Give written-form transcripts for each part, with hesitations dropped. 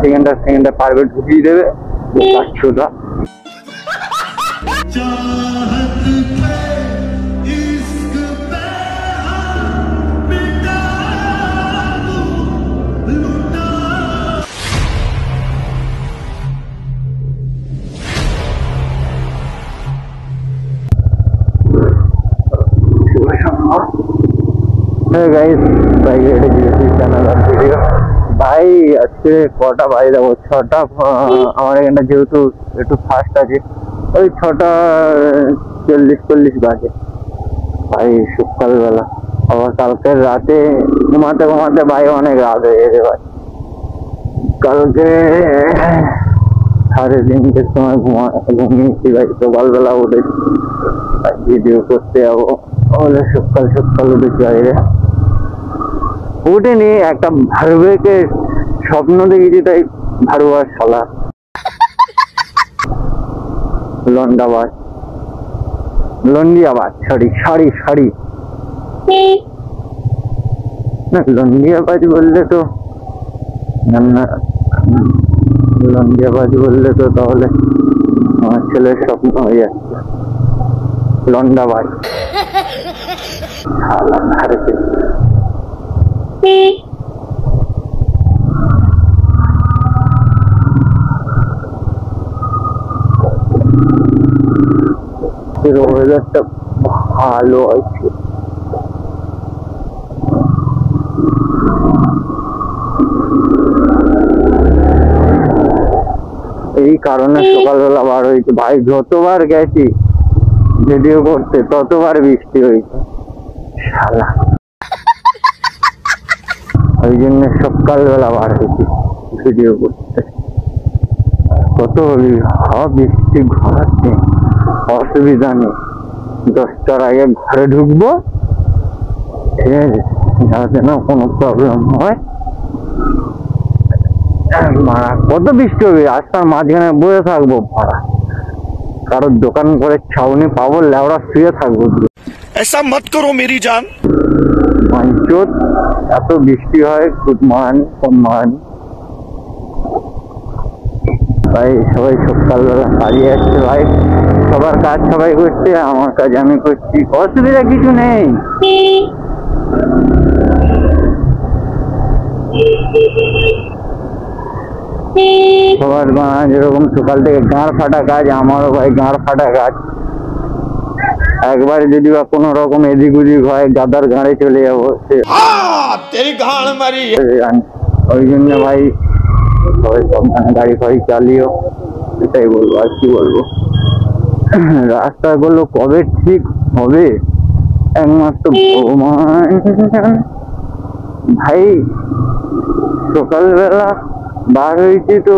সেকেন্ডে পারবে ঢুকিয়ে দেবে কাচ্ছুটা। ভাই আজকে কটা বাজে যাবো? 6টা। আমার এখানে যেহেতু একটু ফাস্ট আছে, ওই 6:40 বাজে। ভাই সকালবেলা আবার কালকে রাতে ঘুমাতে ভাই অনেক রাত হয়ে গেছে ভাই। কালকে 3:30টার সময় ঘুমিয়েছি ভাই, সকালবেলা উঠেছি ভিডিও করতে যাবো বলে সকাল উঠেছি বাইরে। উঠেনি, একটা ভারুকে স্বপ্ন দেখেছি, তাই ভারুয়ার শালা লন্ডিয়াবাজ সরি না, লন্ডিয়াবাজ বললে তো তাহলে আমার ছেলের স্বপ্ন হয়ে যাচ্ছে লন্ডাবাজ শালা ভারতে। ওয়েদারটা ভালো আছে। এই কারণে সকালবেলা বার হয়েছে ভাই। যতবার গেছি ভিডিও করতে ততবার বৃষ্টি হয়েছে শালা, ওই জন্য সকালবেলা বার হয়েছি ভিডিও করতে। কত বৃষ্টি ঘোরাচ্ছে, অসুবিধা নেই, 10টার আগে ঘরে ঢুকবো, ঠিক আছে, যাতে না কোনো প্রবলেম হয়। কত বৃষ্টি হবে, রাস্তার মাঝখানে বসে থাকবো ভাড়া, কারোর দোকান করে ছাউনি পাবো, লেওড়া শুয়ে থাকবো। ऐसा मत करो मेरी जान। মঞ্চত এত বৃষ্টি হয়। গুড মর্নিং ভাই। সবাই সকালবেলা কাজে যাচ্ছে ভাই, সবার কাজ সবাই করছে, আমার কাজ আমি করছি, অসুবিধা কিছু নেই। সবার যেরকম সকাল থেকে গাঁড় ফাটা কাজ, আমারও ভাই গাঁড় ফাটা কাজ। একবার যদি বা কোনো রকম এদিক ওদিক হয়, গাদার গাঁড়ে চলে যাবো, ওই জন্য ভাই সবাই সাবধানে গাড়ি ফাড়ি চালিও, এটাই বলবো। আর কি বলবো, রাস্তাগুলো কবে ঠিক হবে একমাত্র ভগবান। ভাই সকালবেলা বার হয়েছে তো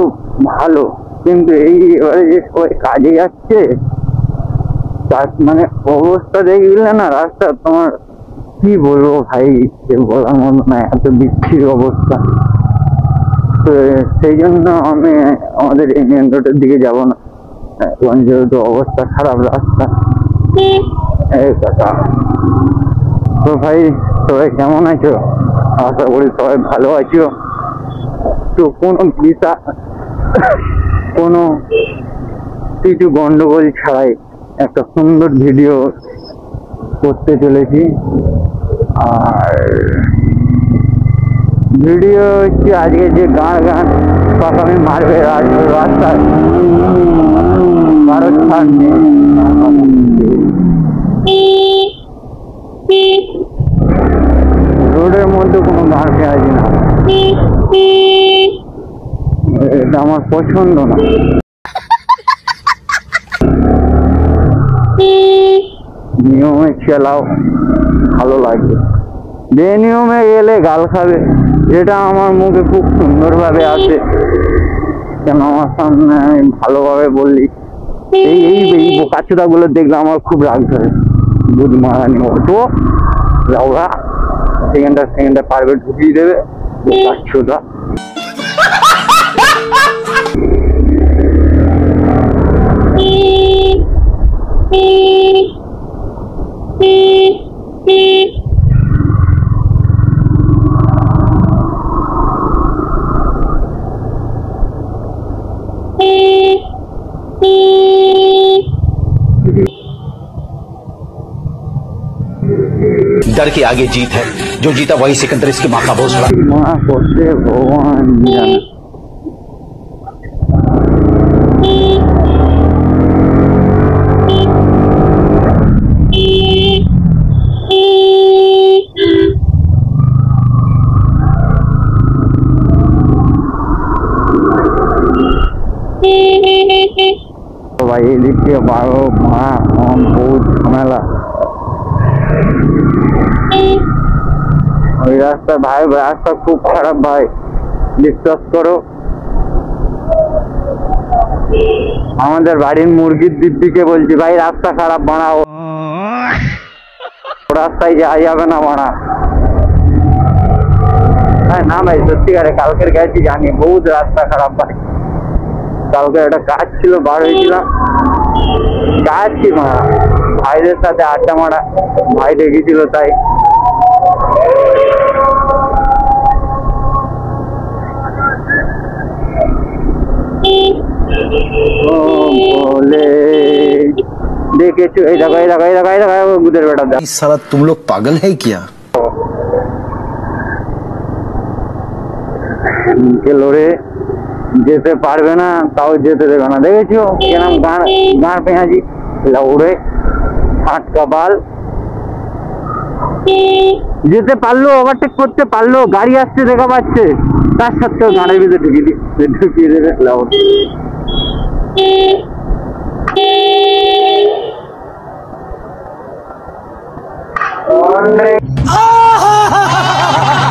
ভালো, কিন্তু এবারে যে সবাই কাজে যাচ্ছে, তার মানে অবস্থা দেখলে না রাস্তা, তোমার কি বলবো ভাই, বলার মতো না, এত বিচ্ছির অবস্থা। তো সেই জন্য আমি আমাদের এই মেন রোডের দিকে যাবো না, এখন যেহেতু অবস্থা খারাপ রাস্তা। এই কথা। তো ভাই সবাই কেমন আছো? আশা করি সবাই ভালো আছো। তো কোনো কিছু গন্ডগোল ছাড়াই একটা সুন্দর ভিডিও করতে চলেছি। আর ভিডিও হচ্ছে আজকে যে গান পাকামি মারবে রাস্তায়, ভারত ছাড় রোডের মধ্যে কোনো গান পেঁয়াজি না, এটা আমার পছন্দ না। নিয়মে চালাও, ভালো লাগবে। বেনিয়মে গেলে গাল খাবে, যেটা আমার মুখে খুব সুন্দরভাবে আসে। কেন আমার সামনে আমি ভালোভাবে বললি, এই বোকাচোদা গুলো দেখলে আমার খুব রাগ ধরে। দুধ মারানি অটো লাউরা সেকেন্ডে পারবে ঢুকিয়ে দেবে বোকাচোদা। डर के आगे जीत है, जो जीता वही सिकंदर इसकी माँ का भोसड़ा। মা করছে ভগবান জানে। ভাই এদিকে বারো মা বহুত ঝামেলা ওই রাস্তা ভাই, রাস্তা খুব খারাপ ভাই, বিশ্বাস করো। আমাদের বাড়ির মুরগির দিদিকে বলছি ভাই রাস্তা খারাপ বানাও, রাস্তায় যাওয়া যাবে না বানা। হ্যাঁ না ভাই সত্যিকারে কালকের গেছি জানি, বহুত রাস্তা খারাপ ভাই। কালকে একটা কাজ ছিল, বার হয়েছিলাম, কাজ কি মারা, ভাইদের সাথে আড্ডা মারা, ভাই ডেকেছিল তাই। বলে দেখেছো, এই দেখো এই দেখো এই দেখো এই দেখো বুধের বেটা দেখ। साला तुम लोग पागल है क्या? লড়ে যেতে পারবে না, তাও যেতে দেবে না। দেখেছো কেরাম গাঁড় পেঁয়াজি লাউড়ে ফাটকা বাল, যেতে পারলো, ওভারটেক করতে পারলো, গাড়ি আসছে দেখা পাচ্ছে, তার সাথেও গাড়ির ভিতরে ঢুকিয়ে দেবে লাউড।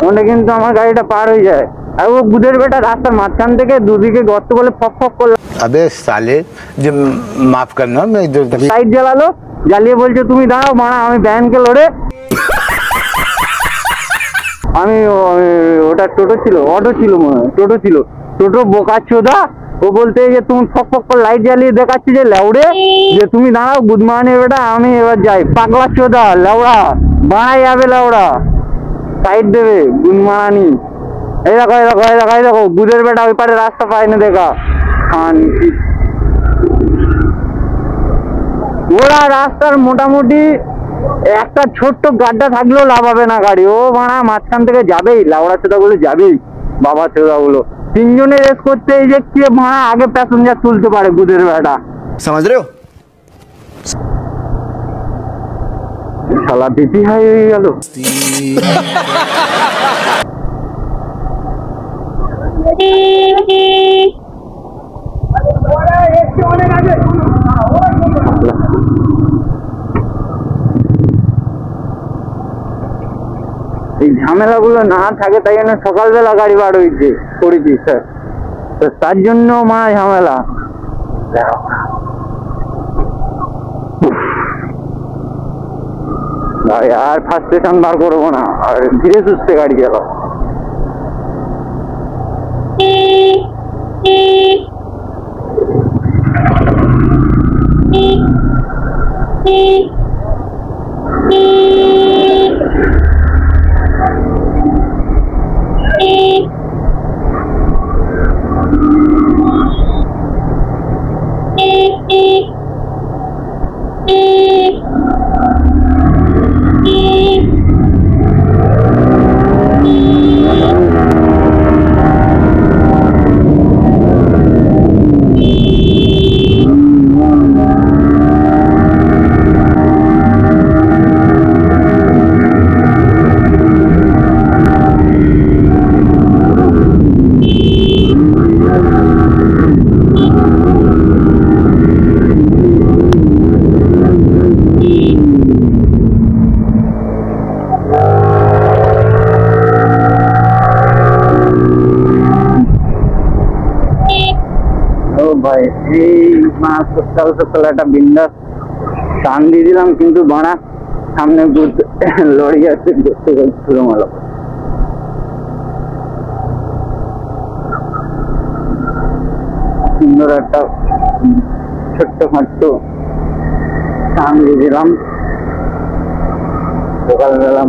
ওটা কিন্তু আমার গাড়িটা পার হয়ে যায়, আর ও বুধের বেটা রাস্তার মাঝখান থেকে দুদিকে গর্ত বলে ফক ফক করলো। अबे साले, जब माफ करना मैं इधर उधर। লাইট জ্বালালো, জ্বালিয়ে বলছে তুমি দাঁড়াও মারা, আমি ভ্যানকে লড়ে। আমি ওটা টোটো ছিল, অটো ছিল মনে হয়, টোটো ছিল, টোটো বোকা চোদা। ও বলতে যে তুমি ফক ফক করে লাইট জ্বালিয়ে দেখাচ্ছি যে লেউড়ে, যে তুমি দাঁড়াও বুধমানি বেটা, আমি এবার যাই। পাগলা চোদা লেউড়া বাড়াই যাবে, লেউড়া সাইড দেবে বুধমানি। এই দেখো এই দেখো এই দেখো এই দেখো বুধের বেটা ওই পারে রাস্তা পায়নি দেখা। ওরা রাস্তার মোটামুটি একটা ছোট্ট গাড্ডা থাকলেও লাভ হবে না গাড়ি, ও মারা মাঝখান থেকে যাবেই, লাউড়া চোদা গুলো যাবেই, বাবা চোদা গুলো। তিনজনে রেস করতে, এই যে কে মারা আগে প্যাসেঞ্জার তুলতে পারে বুধের বেটা, समझ रहे हो? শালা বিপি হাই হয়ে গেল। এই ঝামেলাগুলো না থাকে, তাই জন্য সকালবেলা গাড়ি বার হয়েছে করেছি স্যার, তো তার জন্য মা ঝামেলা। ভাই আর ফার্স্ট স্টেশন বার করবো না, আর ধীরে সুস্থে গাড়ি চালাও। ভাই এই মাছ সকাল সকাল একটা বিন্দাস টান দিয়ে দিলাম, কিন্তু বাড়া সামনে লড়ি আছে, দেখতে গেছিল মালো। সুন্দর একটা ছোট্ট খাট্ট টান দিয়ে দিলাম, সকালবেলা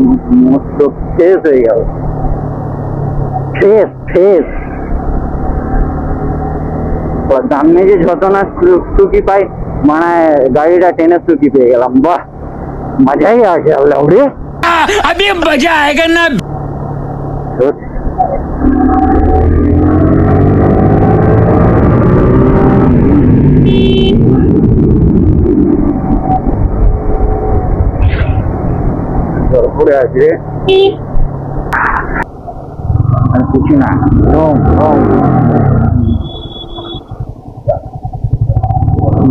মস্ত ফ্রেশ হয়ে গেল, ফ্রেশ ফ্রেশ। সামনে যে যত না সুখী পাই, মানে গাড়িটা টেনে সুখী পেয়ে গেলাম, বাহ মজাই আসে। अभी मजा आएगा ना। পড়ে আছে আর কিছু না।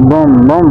Bomb bomb